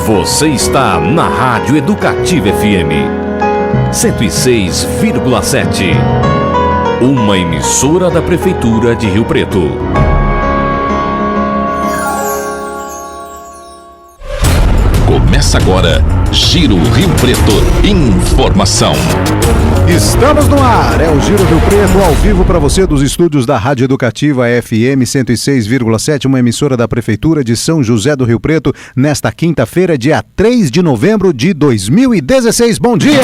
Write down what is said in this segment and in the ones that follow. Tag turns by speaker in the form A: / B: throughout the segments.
A: Você está na Rádio Educativa FM 106,7. Uma emissora da Prefeitura de Rio Preto. Começa agora, Giro Rio Preto. Informação.
B: Estamos no ar, é o Giro Rio Preto, ao vivo para você dos estúdios da Rádio Educativa FM 106,7, uma emissora da Prefeitura de São José do Rio Preto, nesta quinta-feira, dia 3 de novembro de 2016. Bom dia!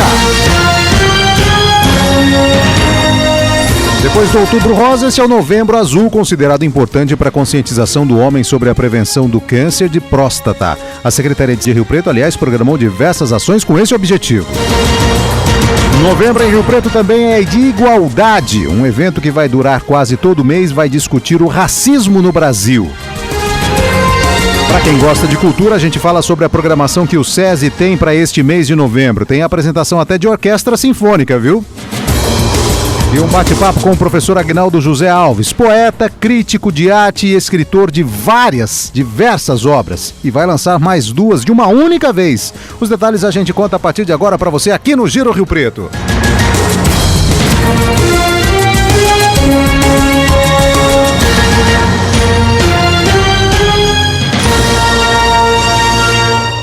B: Depois do Outubro Rosa, esse é o Novembro Azul, considerado importante para a conscientização do homem sobre a prevenção do câncer de próstata. A Secretaria de Rio Preto, aliás, programou diversas ações com esse objetivo. Novembro em Rio Preto também é de igualdade. Um evento que vai durar quase todo mês vai discutir o racismo no Brasil. Para quem gosta de cultura, a gente fala sobre a programação que o SESI tem para este mês de novembro. Tem apresentação até de orquestra sinfônica, viu? E um bate-papo com o professor Agnaldo José Alves, poeta, crítico de arte e escritor de diversas obras. E vai lançar mais duas de uma única vez. Os detalhes a gente conta a partir de agora para você aqui no Giro Rio Preto.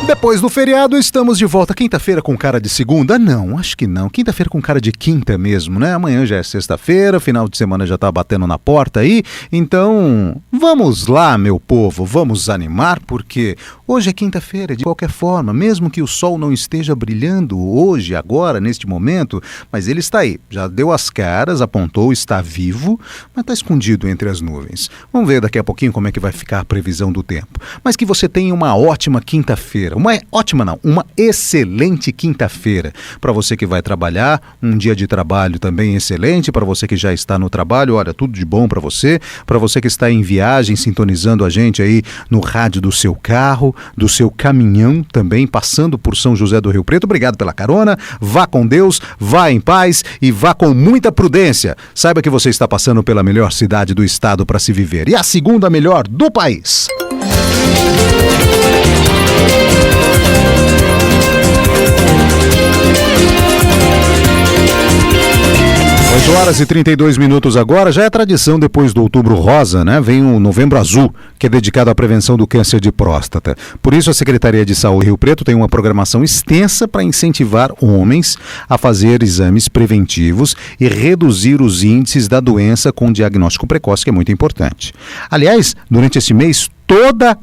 B: Depois do feriado, estamos de volta. Quinta-feira com cara de segunda? Não, acho que não. Quinta-feira com cara de quinta mesmo, né? Amanhã já é sexta-feira, final de semana já tá batendo na porta aí. Então, vamos lá, meu povo, vamos animar, porque hoje é quinta-feira, de qualquer forma. Mesmo que o sol não esteja brilhando hoje, agora, neste momento, mas ele está aí. Já deu as caras, apontou, está vivo, mas está escondido entre as nuvens. Vamos ver daqui a pouquinho como é que vai ficar a previsão do tempo. Mas que você tenha uma ótima quinta-feira. Uma excelente quinta-feira. Para você que vai trabalhar, um dia de trabalho também excelente. Para você que já está no trabalho, olha, tudo de bom para você. Para você que está em viagem, sintonizando a gente aí no rádio do seu carro, do seu caminhão também, passando por São José do Rio Preto. Obrigado pela carona. Vá com Deus, vá em paz e vá com muita prudência. Saiba que você está passando pela melhor cidade do estado para se viver e a segunda melhor do país. 8 horas e 32 minutos agora, já é tradição depois do Outubro Rosa, né? Vem o Novembro Azul, que é dedicado à prevenção do câncer de próstata. Por isso a Secretaria de Saúde Rio Preto tem uma programação extensa para incentivar homens a fazer exames preventivos e reduzir os índices da doença com diagnóstico precoce, que é muito importante. Aliás, durante esse mês, toda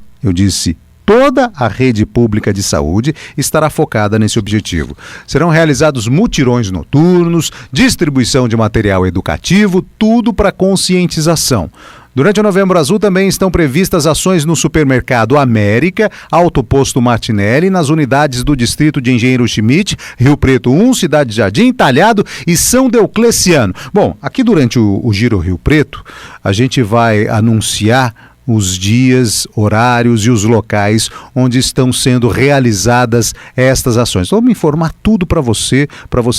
B: a rede pública de saúde estará focada nesse objetivo. Serão realizados mutirões noturnos, distribuição de material educativo, tudo para conscientização. Durante o Novembro Azul também estão previstas ações no Supermercado América, Alto Posto Martinelli, nas unidades do Distrito de Engenheiro Schmidt, Rio Preto 1, Cidade Jardim, Talhado e São Deocleciano. Bom, aqui durante o Giro Rio Preto, a gente vai anunciar os dias, horários e os locais onde estão sendo realizadas estas ações. Vamos informar tudo para você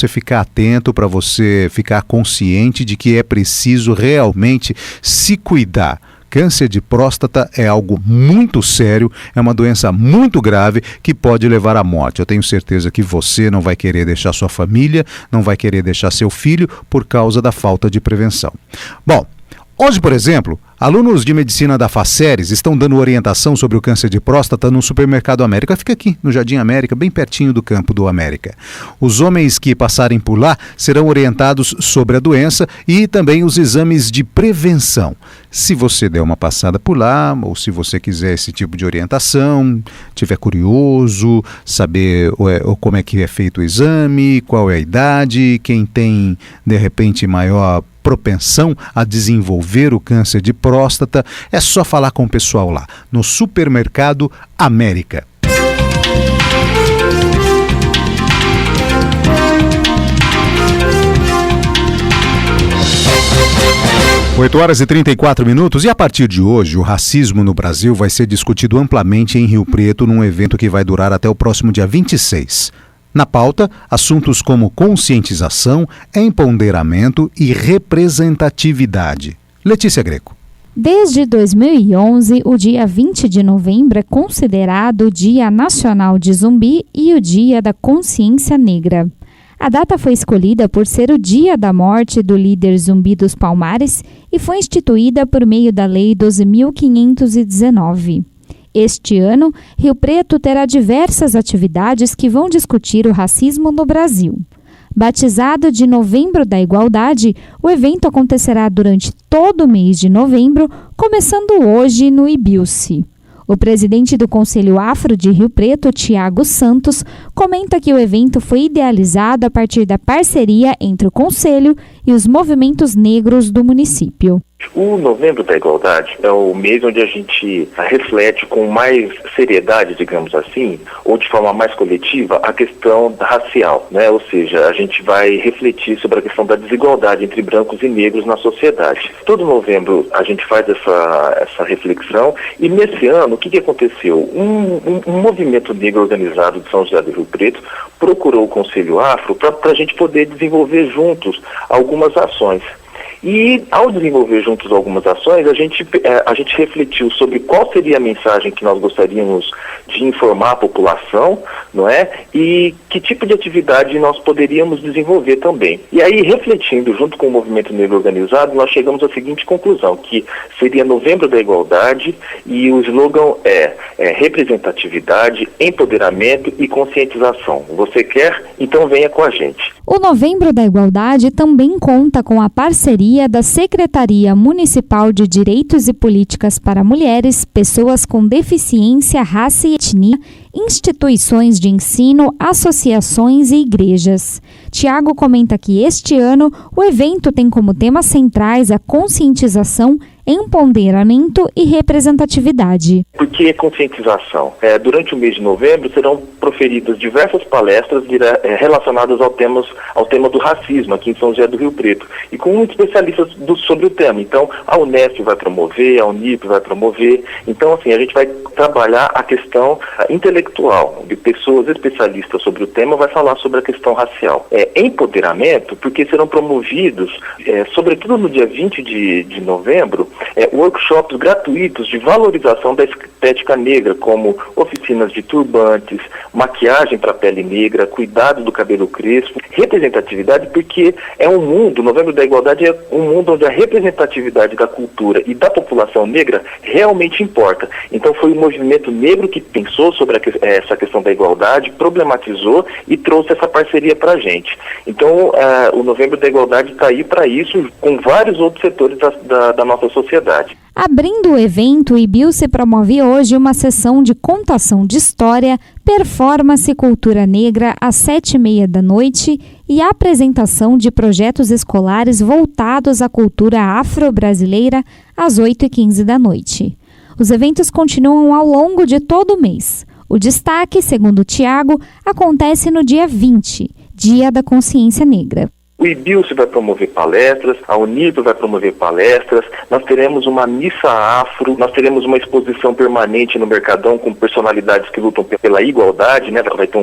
B: ficar atento, para você ficar consciente de que é preciso realmente se cuidar. Câncer de próstata é algo muito sério, é uma doença muito grave que pode levar à morte. Eu tenho certeza que você não vai querer deixar sua família, não vai querer deixar seu filho por causa da falta de prevenção. Bom, hoje, por exemplo, alunos de medicina da Faceres estão dando orientação sobre o câncer de próstata no Supermercado América. Fica aqui no Jardim América, bem pertinho do campo do América. Os homens que passarem por lá serão orientados sobre a doença e também os exames de prevenção. Se você der uma passada por lá, ou se você quiser esse tipo de orientação, tiver curioso, saber como é que é feito o exame, qual é a idade, quem tem, de repente, maior propensão a desenvolver o câncer de próstata, é só falar com o pessoal lá, no Supermercado América. Oito horas e 34 minutos e a partir de hoje o racismo no Brasil vai ser discutido amplamente em Rio Preto num evento que vai durar até o próximo dia 26. Na pauta, assuntos como conscientização, empoderamento e representatividade. Letícia Greco.
C: Desde 2011, o dia 20 de novembro é considerado o Dia Nacional de Zumbi e o Dia da Consciência Negra. A data foi escolhida por ser o dia da morte do líder Zumbi dos Palmares e foi instituída por meio da Lei 12.519. Este ano, Rio Preto terá diversas atividades que vão discutir o racismo no Brasil. Batizado de Novembro da Igualdade, o evento acontecerá durante todo o mês de novembro, começando hoje no Ibilce. O presidente do Conselho Afro de Rio Preto, Tiago Santos, comenta que o evento foi idealizado a partir da parceria entre o Conselho e os movimentos negros do município.
D: O Novembro da Igualdade é o mês onde a gente reflete com mais seriedade, digamos assim, ou de forma mais coletiva, a questão racial, né? Ou seja, a gente vai refletir sobre a questão da desigualdade entre brancos e negros na sociedade. Todo novembro a gente faz essa reflexão e nesse ano, o que aconteceu? Um movimento negro organizado de São José do Rio Preto procurou o Conselho Afro para a gente poder desenvolver juntos algumas ações. E ao desenvolver juntos algumas ações, a gente refletiu sobre qual seria a mensagem que nós gostaríamos de informar a população, não é? E que tipo de atividade nós poderíamos desenvolver também. E aí, refletindo junto com o Movimento Negro Organizado, nós chegamos à seguinte conclusão, que seria Novembro da Igualdade e o slogan é representatividade, empoderamento e conscientização. Você quer? Então venha com a gente.
C: O Novembro da Igualdade também conta com a parceria da Secretaria Municipal de Direitos e Políticas para Mulheres, Pessoas com Deficiência, Raça e Etnia, instituições de ensino, associações e igrejas. Tiago comenta que este ano o evento tem como temas centrais a conscientização, empoderamento e representatividade.
D: Por que conscientização? Durante o mês de novembro serão proferidas diversas palestras relacionadas ao tema do racismo aqui em São José do Rio Preto e com muitos especialistas sobre o tema. Então, a Unesp vai promover, a Unip vai promover. Então, assim, a gente vai trabalhar a questão intelectual de pessoas especialistas sobre o tema, vai falar sobre a questão racial. Empoderamento, porque serão promovidos, sobretudo no dia 20 de novembro, workshops gratuitos de valorização da estética negra, como oficinas de turbantes, maquiagem para pele negra, cuidado do cabelo crespo, representatividade, porque o Novembro da Igualdade é um mundo onde a representatividade da cultura e da população negra realmente importa. Então foi o movimento negro que pensou sobre essa questão da igualdade, problematizou e trouxe essa parceria para a gente. Então o Novembro da Igualdade está aí para isso, com vários outros setores da nossa sociedade.
C: Abrindo o evento, o Ibilce promove hoje uma sessão de contação de história, performance e cultura negra às 7h30 da noite e apresentação de projetos escolares voltados à cultura afro-brasileira às 8h15 da noite. Os eventos continuam ao longo de todo o mês. O destaque, segundo o Tiago, acontece no dia 20, Dia da Consciência Negra.
D: O Ibilce vai promover palestras, a Unip vai promover palestras, nós teremos uma missa afro, nós teremos uma exposição permanente no Mercadão com personalidades que lutam pela igualdade, né? Vai ter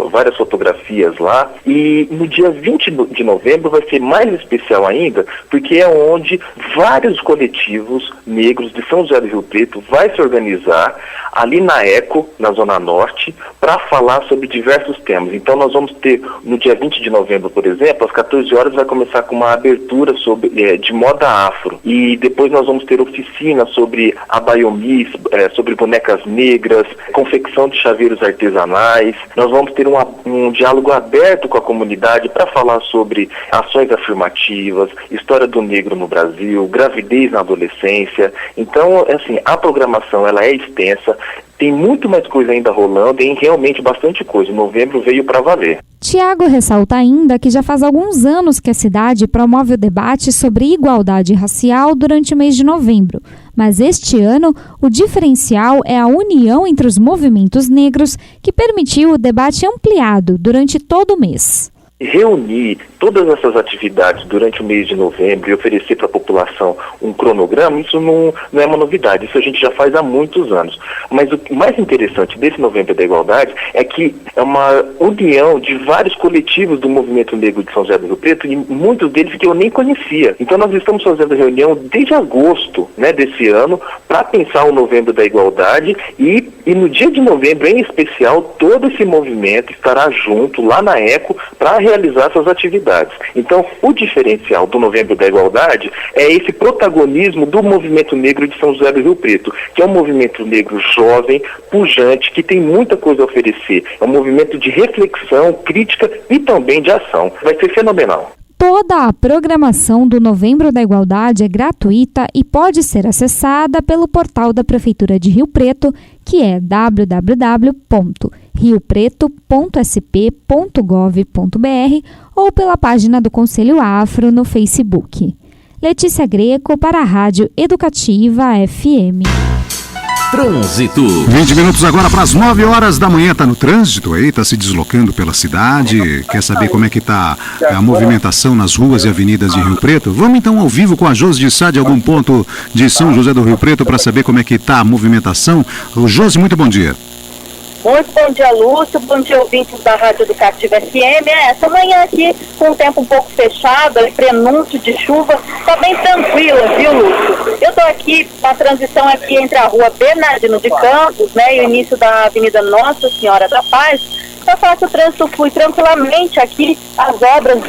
D: várias fotografias lá. E no dia 20 de novembro vai ser mais especial ainda, porque é onde vários coletivos negros de São José do Rio Preto vai se organizar ali na ECO, na Zona Norte, para falar sobre diversos temas. Então nós vamos ter, no dia 20 de novembro, por exemplo, às 14 horas vai começar com uma abertura de moda afro. E depois nós vamos ter oficina sobre abaiomis, sobre bonecas negras, confecção de chaveiros artesanais. Nós vamos ter um diálogo aberto com a comunidade para falar sobre ações afirmativas, história do negro no Brasil, gravidez na adolescência. Então, assim, a programação ela é extensa. Tem muito mais coisa ainda rolando e realmente bastante coisa. Novembro veio para valer.
C: Tiago ressalta ainda que já faz alguns anos que a cidade promove o debate sobre igualdade racial durante o mês de novembro. Mas este ano, o diferencial é a união entre os movimentos negros que permitiu o debate ampliado durante todo o mês.
D: Reunir todas essas atividades durante o mês de novembro e oferecer para a população um cronograma, isso não é uma novidade, isso a gente já faz há muitos anos. Mas o mais interessante desse Novembro da Igualdade é que é uma união de vários coletivos do movimento negro de São José do Rio Preto, e muitos deles que eu nem conhecia. Então nós estamos fazendo reunião desde agosto, né, desse ano, para pensar o Novembro da Igualdade, e no dia de novembro em especial todo esse movimento estará junto lá na ECO para realizar essas atividades. Então, o diferencial do Novembro da Igualdade é esse protagonismo do movimento negro de São José do Rio Preto, que é um movimento negro jovem, pujante, que tem muita coisa a oferecer. É um movimento de reflexão, crítica e também de ação. Vai ser fenomenal.
C: Toda a programação do Novembro da Igualdade é gratuita e pode ser acessada pelo portal da Prefeitura de Rio Preto, que é www.riopreto.sp.gov.br ou pela página do Conselho Afro no Facebook. Letícia Greco para a Rádio Educativa FM.
A: Trânsito.
B: 20 minutos agora para as 9 horas da manhã. Tá no trânsito aí, tá se deslocando pela cidade, quer saber como é que tá a movimentação nas ruas e avenidas de Rio Preto? Vamos então ao vivo com a Josi de Sá de algum ponto de São José do Rio Preto para saber como é que tá a movimentação. Josi, muito bom dia.
E: Muito bom dia, Lúcio. Bom dia, ouvintes da Rádio Educativa FM. Essa manhã aqui, com o tempo um pouco fechado, prenúncio de chuva, tá bem tranquila, viu, Lúcio? Eu tô aqui, a transição aqui entre a rua Bernardino de Campos, né, e o início da Avenida Nossa Senhora da Paz. Eu faço o trânsito, flui tranquilamente aqui. As obras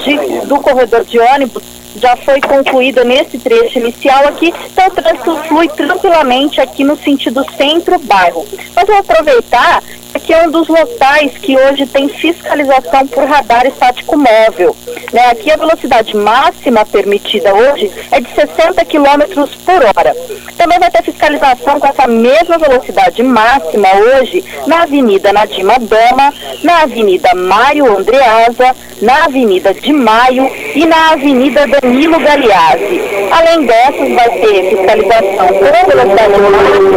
E: do corredor de ônibus já foi concluída nesse trecho inicial aqui, então o trânsito flui tranquilamente aqui no sentido centro-bairro. Mas vou aproveitar que é um dos locais que hoje tem fiscalização por radar estático móvel. Né? Aqui a velocidade máxima permitida hoje é de 60 km por hora. Também vai ter fiscalização com essa mesma velocidade máxima hoje na Avenida Nadima Dama, na Avenida Mário Andreasa, na Avenida de Maio e na Avenida Danilo Galeazzi. Além dessas, vai ter fiscalização com velocidade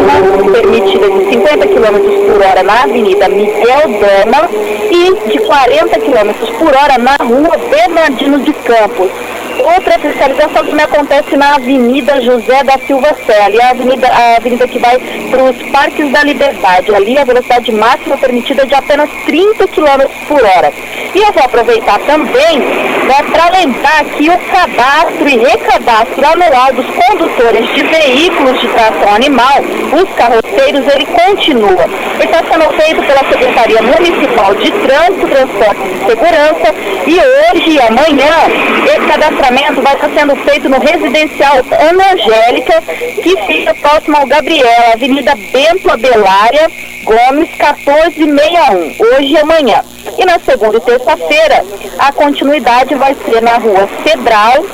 E: máxima permitida de 50 km por hora na Avenida Miguel Dama e de 40 km por hora na Rua Bernardino de Campos. Outra fiscalização também acontece na Avenida José da Silva Celi, a avenida que vai para os Parques da Liberdade. Ali a velocidade máxima permitida é de apenas 30 km por hora. E eu vou aproveitar também, né, para lembrar que o cadastro e recadastro anual dos condutores de veículos de tração animal, os carroceiros, ele continua. Ele está sendo feito pela Secretaria Municipal de Trânsito, Transporte e Segurança, e hoje e amanhã esse cadastramento vai estar sendo feito no residencial Ana Angélica, que fica próximo ao Gabriela, Avenida Bento Abelária Gomes, 1461, hoje e amanhã. E na segunda e terça-feira, a continuidade vai ser na Rua Cedral,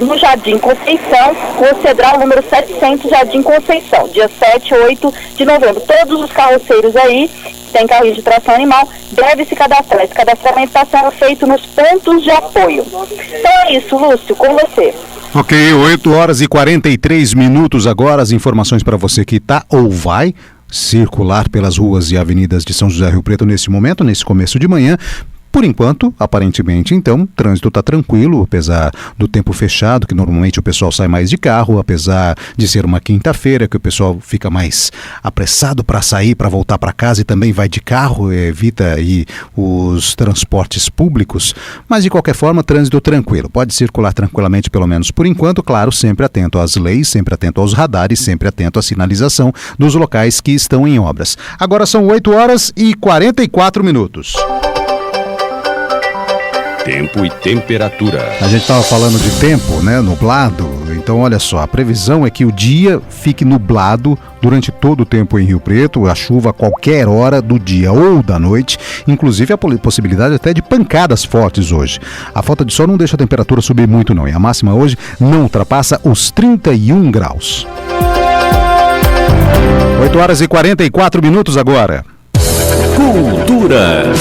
E: no Jardim Conceição, Rua Cedral número 700, Jardim Conceição, dia 7 e 8 de novembro. Todos os carroceiros aí, que tem carrinho de tração animal, devem se cadastrar. Esse cadastramento está sendo feito nos pontos de apoio. Então é isso, Lúcio, com você.
B: Ok, 8 horas e 43 minutos agora, as informações para você que está ou vai circular pelas ruas e avenidas de São José do Rio Preto nesse momento, nesse começo de manhã. Por enquanto, aparentemente, então, o trânsito está tranquilo, apesar do tempo fechado, que normalmente o pessoal sai mais de carro, apesar de ser uma quinta-feira, que o pessoal fica mais apressado para sair, para voltar para casa e também vai de carro, evita aí os transportes públicos, mas de qualquer forma, trânsito tranquilo, pode circular tranquilamente, pelo menos por enquanto, claro, sempre atento às leis, sempre atento aos radares, sempre atento à sinalização dos locais que estão em obras. Agora são 8 horas e 44 minutos.
A: Tempo e temperatura.
B: A gente estava falando de tempo, né? Nublado. Então, olha só, a previsão é que o dia fique nublado durante todo o tempo em Rio Preto, a chuva a qualquer hora do dia ou da noite, inclusive a possibilidade até de pancadas fortes hoje. A falta de sol não deixa a temperatura subir muito não, e a máxima hoje não ultrapassa os 31 graus. 8 horas e 44 minutos agora.
A: Cultura.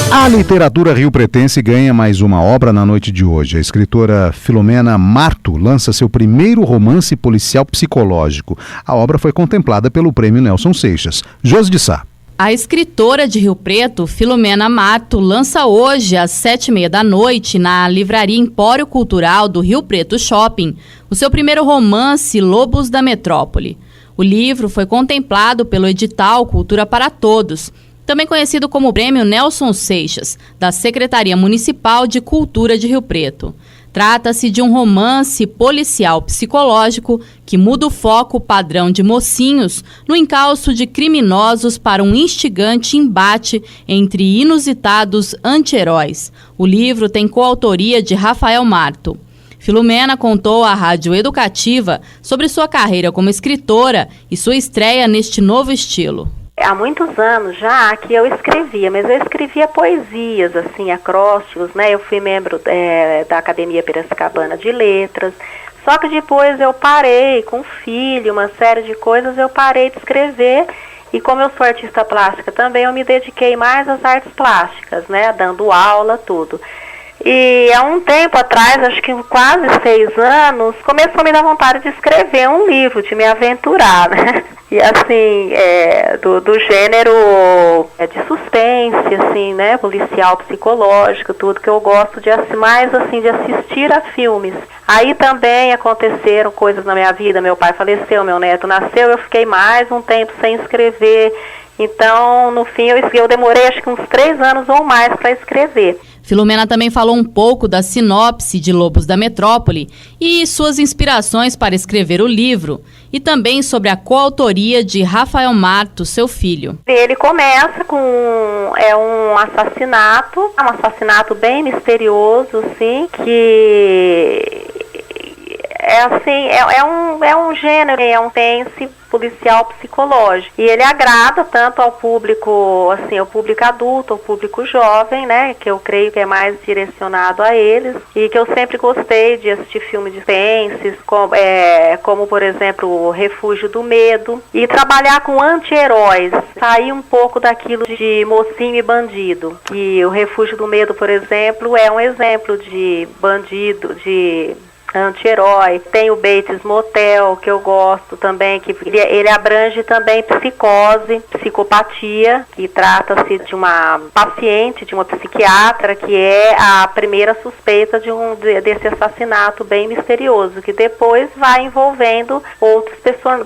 B: A literatura riopretense ganha mais uma obra na noite de hoje. A escritora Filomena Marto lança seu primeiro romance policial psicológico. A obra foi contemplada pelo Prêmio Nelson Seixas. Josi de Sá.
F: A escritora de Rio Preto, Filomena Mato, lança hoje às 19h30 na Livraria Empório Cultural do Rio Preto Shopping o seu primeiro romance, Lobos da Metrópole. O livro foi contemplado pelo edital Cultura para Todos, também conhecido como Prêmio Nelson Seixas, da Secretaria Municipal de Cultura de Rio Preto. Trata-se de um romance policial psicológico que muda o foco padrão de mocinhos no encalço de criminosos para um instigante embate entre inusitados anti-heróis. O livro tem coautoria de Rafael Marto. Filomena contou à Rádio Educativa sobre sua carreira como escritora e sua estreia neste novo estilo.
G: Há muitos anos já que eu escrevia, mas eu escrevia poesias, assim, acrósticos, né? Eu fui membro da Academia Piracicabana de Letras, só que depois eu parei com filho, uma série de coisas, eu parei de escrever, e como eu sou artista plástica também, eu me dediquei mais às artes plásticas, né? Dando aula, tudo. E há um tempo atrás, acho que quase 6 anos, começou a me dar vontade de escrever um livro, de me aventurar, né? E assim, do gênero de suspense, assim, né? Policial, psicológico, tudo que eu gosto de mais assim, de assistir a filmes. Aí também aconteceram coisas na minha vida, meu pai faleceu, meu neto nasceu, eu fiquei mais um tempo sem escrever. Então, no fim, eu demorei acho que uns 3 anos ou mais para escrever.
F: Filomena também falou um pouco da sinopse de Lobos da Metrópole e suas inspirações para escrever o livro, e também sobre a coautoria de Rafael Marto, seu filho.
G: Ele começa com um assassinato bem misterioso, assim, que é um gênero, é um pense policial psicológico. E ele agrada tanto ao público, assim, ao público adulto, ao público jovem, né, que eu creio que é mais direcionado a eles, e que eu sempre gostei de assistir filmes de suspense, como por exemplo, O Refúgio do Medo, e trabalhar com anti-heróis, sair um pouco daquilo de mocinho e bandido. E O Refúgio do Medo, por exemplo, é um exemplo de bandido, de anti-herói. Tem o Bates Motel, que eu gosto também, que ele abrange também psicose, psicopatia, que trata-se de uma paciente, de uma psiquiatra, que é a primeira suspeita desse assassinato bem misterioso, que depois vai envolvendo outros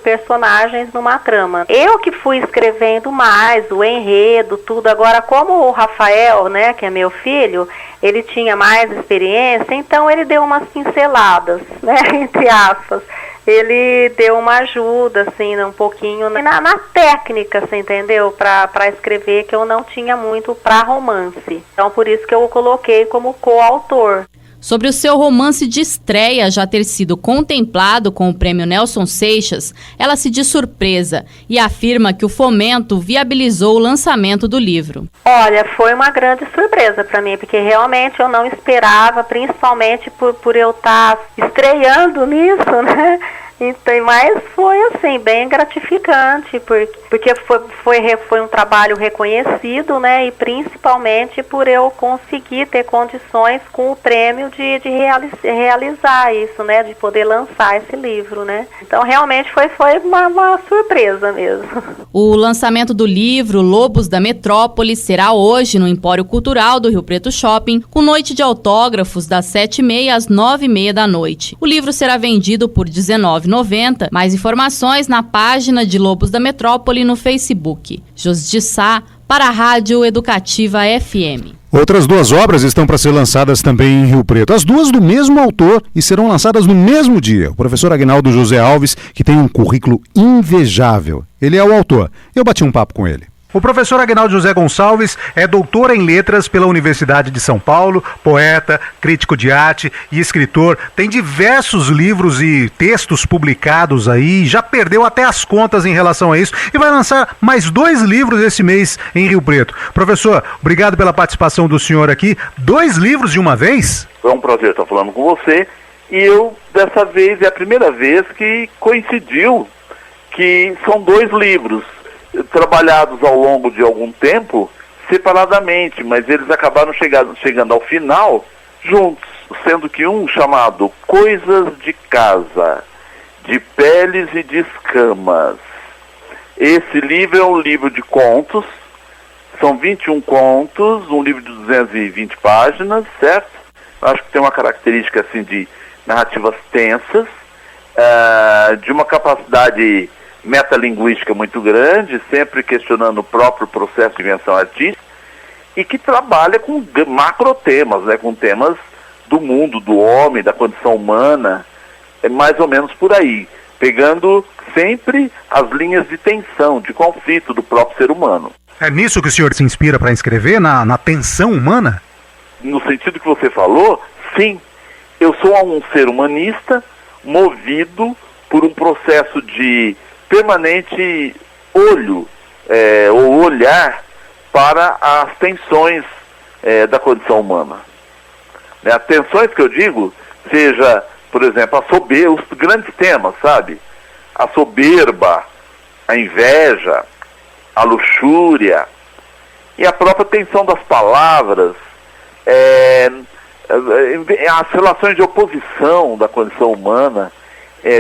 G: personagens numa trama. Eu que fui escrevendo mais, o enredo, tudo. Agora, como o Rafael, né, que é meu filho, ele tinha mais experiência, então ele deu umas pinceladas, né, entre aspas. Ele deu uma ajuda, assim, um pouquinho na técnica, você entendeu? Para escrever, que eu não tinha muito para romance. Então, por isso que eu o coloquei como coautor.
F: Sobre o seu romance de estreia já ter sido contemplado com o Prêmio Nelson Seixas, ela se diz surpresa e afirma que o fomento viabilizou o lançamento do livro.
G: Olha, foi uma grande surpresa para mim, porque realmente eu não esperava, principalmente por eu estar estreando nisso, né? Então, mas foi assim, bem gratificante, porque foi um trabalho reconhecido, né? E principalmente por eu conseguir ter condições com o prêmio de realizar isso, né? De poder lançar esse livro, né? Então, realmente foi uma surpresa mesmo.
F: O lançamento do livro Lobos da Metrópole será hoje no Empório Cultural do Rio Preto Shopping, com noite de autógrafos das 7h30 às 9h30 da noite. O livro será vendido por R$19,90. Mais informações na página de Lobos da Metrópole no Facebook. Josdi Sá, para a Rádio Educativa FM.
B: Outras 2 obras estão para ser lançadas também em Rio Preto. As 2 do mesmo autor e serão lançadas no mesmo dia. O professor Aguinaldo José Alves, que tem um currículo invejável. Ele é o autor. Eu bati um papo com ele. O professor Aguinaldo José Gonçalves é doutor em letras pela Universidade de São Paulo, poeta, crítico de arte e escritor. Tem diversos livros e textos publicados aí, já perdeu até as contas em relação a isso e vai lançar mais 2 livros esse mês em Rio Preto. Professor, obrigado pela participação do senhor aqui. 2 livros de uma vez?
D: Foi um prazer estar falando com você, e eu, dessa vez, é a primeira vez que coincidiu que são 2 livros trabalhados ao longo de algum tempo, separadamente, mas eles acabaram chegando ao final juntos, sendo que um chamado Coisas de Casa, de Peles e de Escamas. Esse livro é um livro de contos
H: São 21 contos, um livro de 220 páginas, certo? Eu acho que tem uma característica assim de narrativas tensas, de uma capacidade metalinguística muito grande, sempre questionando o próprio processo de invenção artística, e que trabalha com macrotemas, né, com temas do mundo, do homem, da condição humana, é mais ou menos por aí, pegando sempre as linhas de tensão, de conflito do próprio ser humano.
B: É nisso que o senhor se inspira para escrever, na tensão humana?
H: No sentido que você falou, sim. Eu sou um ser humanista movido por um processo de permanente ou olhar para as tensões da condição humana. Né? As tensões que eu digo, seja, por exemplo, os grandes temas, sabe? A soberba, a inveja, a luxúria e a própria tensão das palavras, as relações de oposição da condição humana,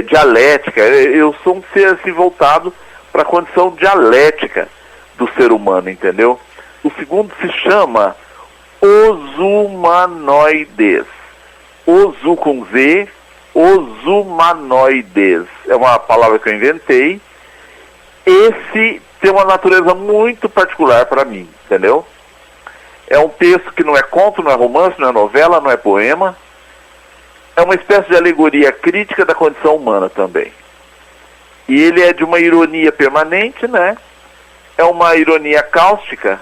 H: dialética. Eu sou um ser assim, voltado para a condição dialética do ser humano, entendeu? O segundo se chama os humanoides. Osu com Z, os humanoides. É uma palavra que eu inventei. Esse tem uma natureza muito particular para mim, entendeu? É um texto que não é conto, não é romance, não é novela, não é poema. É uma espécie de alegoria crítica da condição humana também. E ele é de uma ironia permanente, né? É uma ironia cáustica,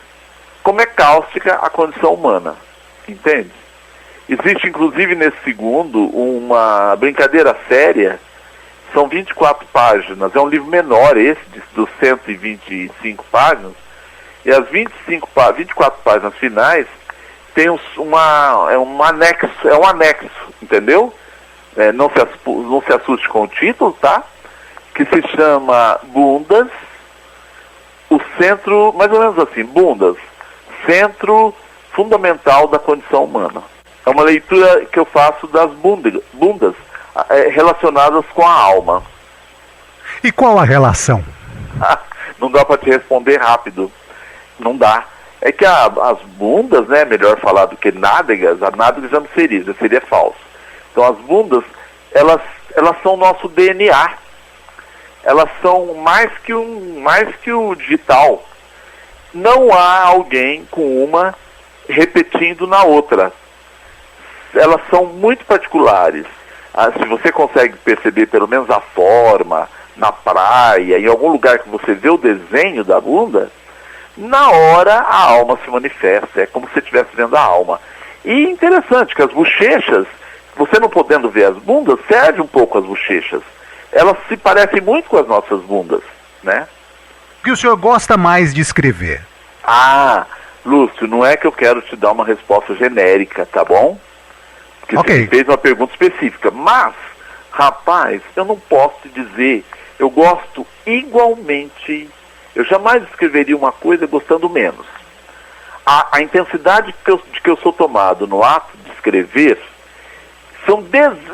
H: como é cáustica a condição humana, entende? Existe, inclusive, nesse segundo, uma brincadeira séria. São 24 páginas, é um livro menor esse, dos 125 páginas, e as 24 páginas finais tem um anexo, entendeu? Não se assuste com o título, tá? Que se chama Bundas, o centro, mais ou menos assim, Bundas, centro fundamental da condição humana. É uma leitura que eu faço das bundas relacionadas com a alma.
B: E qual a relação?
H: Não dá para te responder rápido. Não dá. É que as bundas, né, melhor falar do que nádegas, a nádega já não seria falso. Então as bundas, elas são nosso DNA. Elas são mais que o digital. Não há alguém com uma repetindo na outra. Elas são muito particulares. Se você consegue perceber pelo menos a forma, na praia, em algum lugar que você vê o desenho da bunda, na hora a alma se manifesta, é como se você estivesse vendo a alma. E interessante que as bochechas, você não podendo ver as bundas, serve um pouco as bochechas. Elas se parecem muito com as nossas bundas, né?
B: O que o senhor gosta mais de escrever?
H: Lúcio, não é que eu quero te dar uma resposta genérica, tá bom? Porque você fez uma pergunta específica. Mas, rapaz, eu não posso te dizer. Eu gosto igualmente. Eu jamais escreveria uma coisa gostando menos. A intensidade de que eu sou tomado no ato de escrever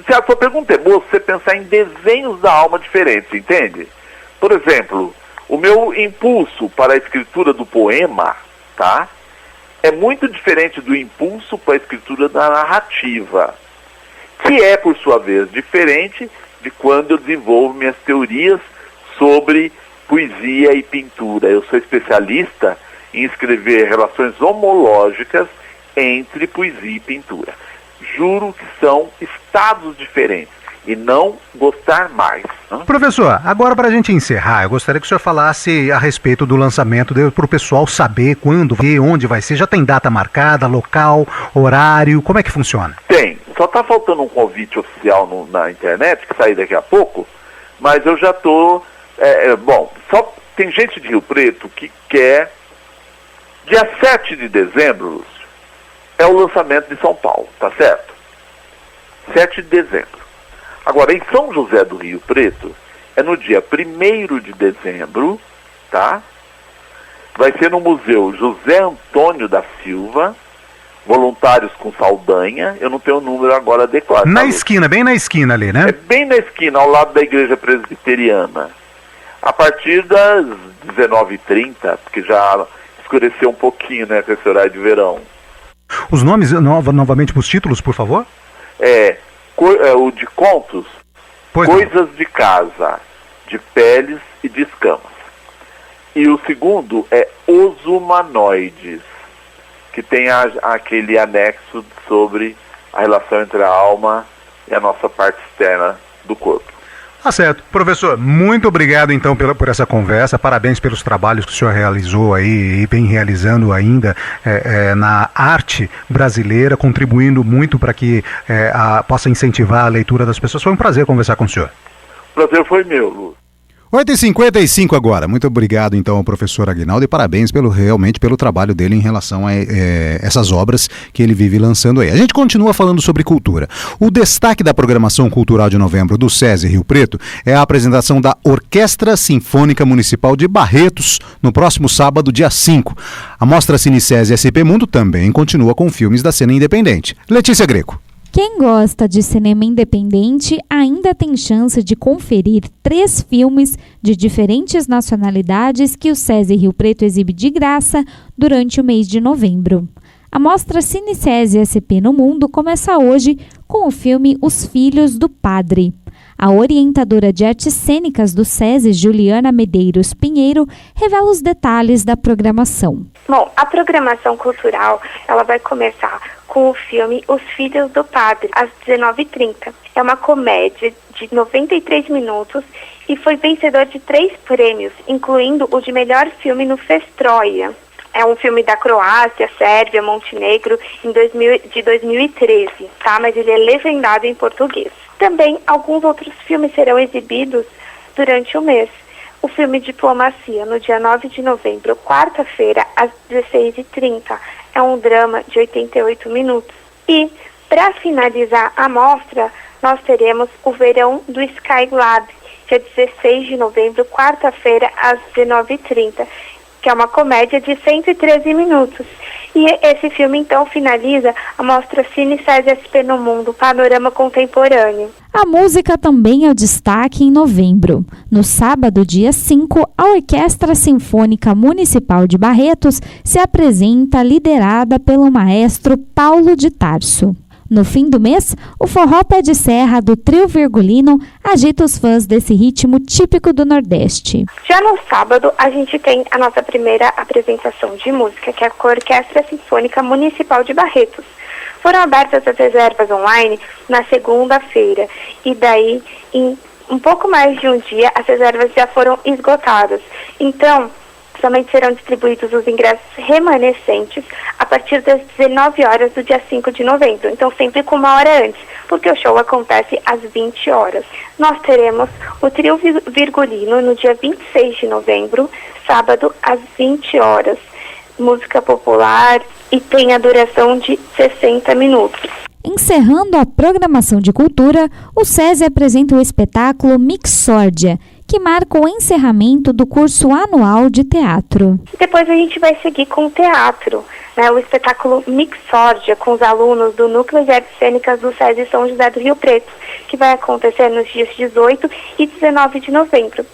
H: se a sua pergunta é boa, você pensar em desenhos da alma diferentes, entende? Por exemplo, o meu impulso para a escritura do poema, tá? É muito diferente do impulso para a escritura da narrativa, que é, por sua vez, diferente de quando eu desenvolvo minhas teorias sobre poesia e pintura. Eu sou especialista em escrever relações homológicas entre poesia e pintura. Juro que são estados diferentes e não gostar mais.
B: Professor, agora para a gente encerrar, eu gostaria que o senhor falasse a respeito do lançamento, para o pessoal saber quando, onde vai ser. Já tem data marcada, local, horário, como é que funciona?
H: Tem, só está faltando um convite oficial na internet, que sai daqui a pouco, mas eu já estou... só tem gente de Rio Preto que quer... Dia 7 de dezembro, Lúcio, é o lançamento de São Paulo, tá certo? 7 de dezembro. Agora, em São José do Rio Preto, é no dia 1º de dezembro, tá? Vai ser no Museu José Antônio da Silva, Voluntários com Saldanha. Eu não tenho o número agora adequado.
B: Na esquina, bem na esquina ali, né?
H: É bem na esquina, ao lado da Igreja Presbiteriana. A partir das 19h30, porque já escurecer um pouquinho, né, com esse horário de verão.
B: Os nomes, novamente, os títulos, por favor?
H: O de contos,
B: Pois
H: Coisas de Casa, de Peles e de Escamas. E o segundo é Os Humanoides, que tem aquele anexo sobre a relação entre a alma e a nossa parte externa do corpo.
B: Tá certo. Professor, muito obrigado então por essa conversa, parabéns pelos trabalhos que o senhor realizou aí e vem realizando ainda na arte brasileira, contribuindo muito para que possa incentivar a leitura das pessoas. Foi um prazer conversar com o senhor.
H: O prazer foi meu, Lu.
B: 8h55 agora. Muito obrigado, então, ao professor Aguinaldo e parabéns realmente pelo trabalho dele em relação a essas obras que ele vive lançando aí. A gente continua falando sobre cultura. O destaque da programação cultural de novembro do SESI Rio Preto é a apresentação da Orquestra Sinfônica Municipal de Barretos no próximo sábado, dia 5. A mostra Cine SESI SP Mundo também continua com filmes da cena independente. Letícia Greco.
C: Quem gosta de cinema independente ainda tem chance de conferir 3 filmes de diferentes nacionalidades que o SESI Rio Preto exibe de graça durante o mês de novembro. A mostra Cine SESI SP no Mundo começa hoje com o filme Os Filhos do Padre. A orientadora de artes cênicas do SESI, Juliana Medeiros Pinheiro, revela os detalhes da programação.
I: Bom, a programação cultural ela vai começar com o filme Os Filhos do Padre, às 19h30. É uma comédia de 93 minutos e foi vencedor de 3 prêmios, incluindo o de melhor filme no Festroia. É um filme da Croácia, Sérvia, Montenegro, de 2013, tá? Mas ele é legendado em português. Também alguns outros filmes serão exibidos durante o mês. O filme Diplomacia, no dia 9 de novembro, quarta-feira, às 16h30. É um drama de 88 minutos. E, para finalizar a mostra, nós teremos o Verão do Skylab, dia 16 de novembro, quarta-feira, às 19h30. Que é uma comédia de 113 minutos. E esse filme, então, finaliza a mostra Cine SESI SP no Mundo, Panorama Contemporâneo.
C: A música também é o destaque em novembro. No sábado, dia 5, a Orquestra Sinfônica Municipal de Barretos se apresenta liderada pelo maestro Paulo de Tarso. No fim do mês, o forró pé de serra do Trio Virgulino agita os fãs desse ritmo típico do Nordeste.
I: Já no sábado, a gente tem a nossa primeira apresentação de música, que é com a Orquestra Sinfônica Municipal de Barretos. Foram abertas as reservas online na segunda-feira e daí, em um pouco mais de um dia, as reservas já foram esgotadas. Então, somente serão distribuídos os ingressos remanescentes a partir das 19 horas do dia 5 de novembro. Então, sempre com 1 hora antes, porque o show acontece às 20 horas. Nós teremos o Trio Virgulino no dia 26 de novembro, sábado, às 20 horas. Música popular e tem a duração de 60 minutos.
C: Encerrando a programação de cultura, o SESI apresenta o espetáculo Mixórdia, que marca o encerramento do curso anual de teatro.
I: Depois a gente vai seguir com o teatro, né? O espetáculo Mixórdia, com os alunos do Núcleo de Artes Cênicas do SESI São José do Rio Preto, que vai acontecer nos dias 18 e 19 de novembro.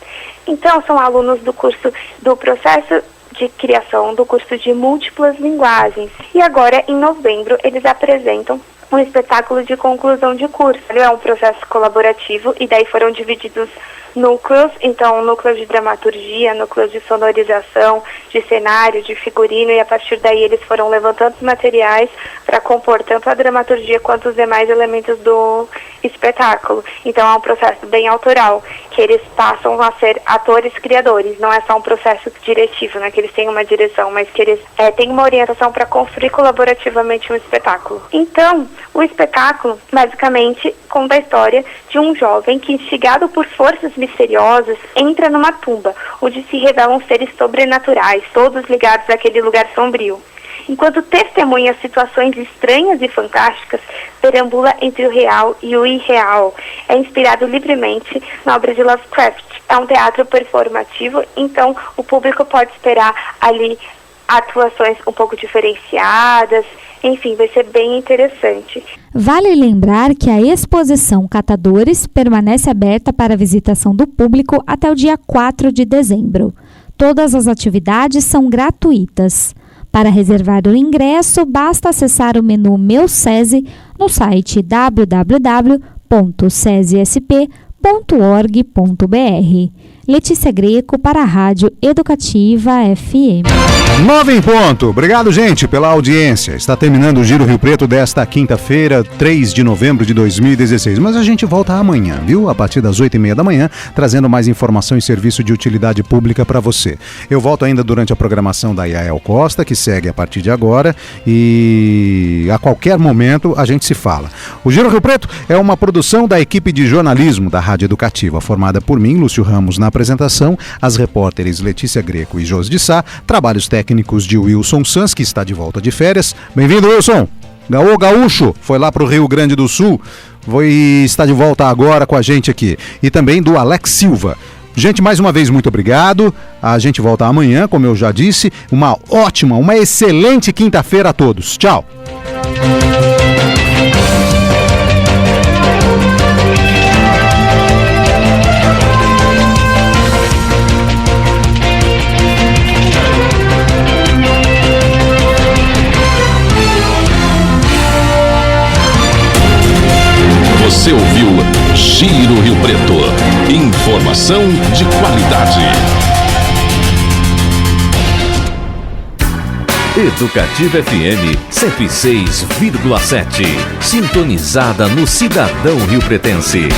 I: Então, são alunos do curso do processo de criação do curso de múltiplas linguagens. E agora, em novembro, eles apresentam um espetáculo de conclusão de curso. É um processo colaborativo e daí foram divididos núcleos, então núcleo de dramaturgia, núcleo de sonorização, de cenário, de figurino, e a partir daí eles foram levantando os materiais para compor tanto a dramaturgia quanto os demais elementos do espetáculo. Então é um processo bem autoral, que eles passam a ser atores criadores, não é só um processo diretivo, né, que eles têm uma direção, mas que eles têm uma orientação para construir colaborativamente um espetáculo. Então, o espetáculo basicamente conta a história de um jovem que, instigado por forças misteriosas, entra numa tumba, onde se revelam seres sobrenaturais, todos ligados àquele lugar sombrio. Enquanto testemunha situações estranhas e fantásticas, perambula entre o real e o irreal. É inspirado livremente na obra de Lovecraft. É um teatro performativo, então o público pode esperar ali atuações um pouco diferenciadas. Enfim, vai ser bem interessante.
C: Vale lembrar que a exposição Catadores permanece aberta para visitação do público até o dia 4 de dezembro. Todas as atividades são gratuitas. Para reservar o ingresso, basta acessar o menu Meu SESI no site www.sesesp.org.br. Letícia Greco para a Rádio Educativa FM.
B: 9 em ponto. Obrigado, gente, pela audiência. Está terminando o Giro Rio Preto desta quinta-feira, 3 de novembro de 2016. Mas a gente volta amanhã, viu? A partir das 8h30 da manhã, trazendo mais informação e serviço de utilidade pública para você. Eu volto ainda durante a programação da Yael Costa, que segue a partir de agora, e a qualquer momento a gente se fala. O Giro Rio Preto é uma produção da equipe de jornalismo da Rádio Educativa, formada por mim, Lúcio Ramos, na apresentação, as repórteres Letícia Greco e Josi de Sá, trabalhos técnicos de Wilson Sanz, que está de volta de férias. Bem-vindo, Wilson! O gaúcho foi lá para o Rio Grande do Sul, está de volta agora com a gente aqui. E também do Alex Silva. Gente, mais uma vez, muito obrigado. A gente volta amanhã, como eu já disse. Uma excelente quinta-feira a todos. Tchau!
A: Você ouviu Giro Rio Preto. Informação de qualidade. Educativa FM 106,7. Sintonizada no cidadão riopretense.